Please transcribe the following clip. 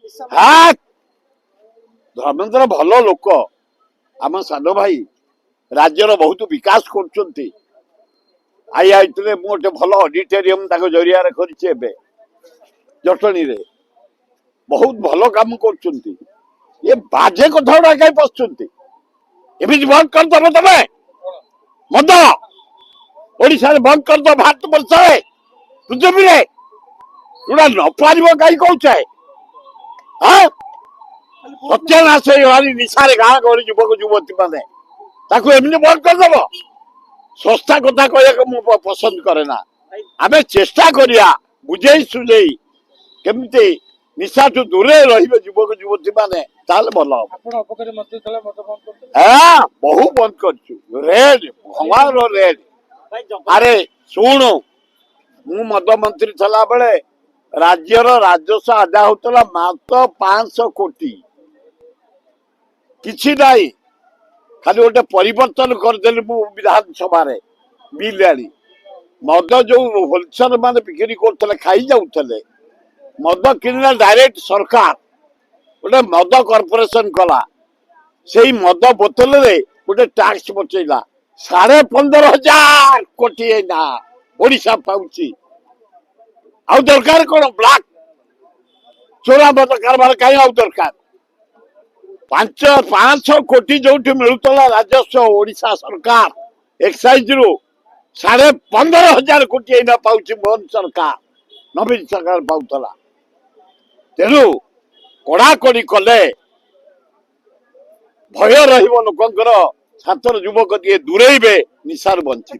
हाँ धर्मेन्द्र भल लोक आम सान भाई राज्यर बहुत विकास कर गोटे भल ऑडिटोरियम जरिया जटनी रे बहुत भल काम कर ये बाजे कथा गुड़ा कहीं पशुंट एमती बंद करदे तमें मद ओडिशा बंद करद भारत वर्ष पृथ्वी रे गुड़ा न पार कहीं कौचे हाँ सत्यानाश निशा गाँ गहली युवक युवती मैंने एमती बंद करदेव संस्था कथा कह मुझे पसंद करे ना आम चेष्टा करिया बुझे सुझे केमती निशा ठू दूरे रही युवक युवती मैंने भल हाँ बहु बंद कर रेड भगवान रेड अरे शुणु मु मद मंत्री थला बेले राज्यर राजस्व आदाय होता मात्र 500 कोटी किसी नाई खाली गोटे परिवर्तन करदेली विधानसभा बिल आनी मद जो होलसेल मान बिक्री करते खाई जाऊे मद किणला डायरेक्ट सरकार गोटे मद कॉर्पोरेशन कला से मद बोतल रे गोटे टैक्स बचेला 15,500 कोटी ना ओडिशा पाउची आउ दरकार कौन ब्लैक चोरा मद कारबार कहीं आउ दरकार 500 कोटी जो मिलूला राजस्व ओडिशा सरकार एक्साइज रु 15,500 कोटी एना पाउची मोहन सरकार नवीन सरकार पाउला तेणु कड़ाकड़ी कले भय रही लोकंर छात्र युवक दिए दूरेबे निशार बंचे।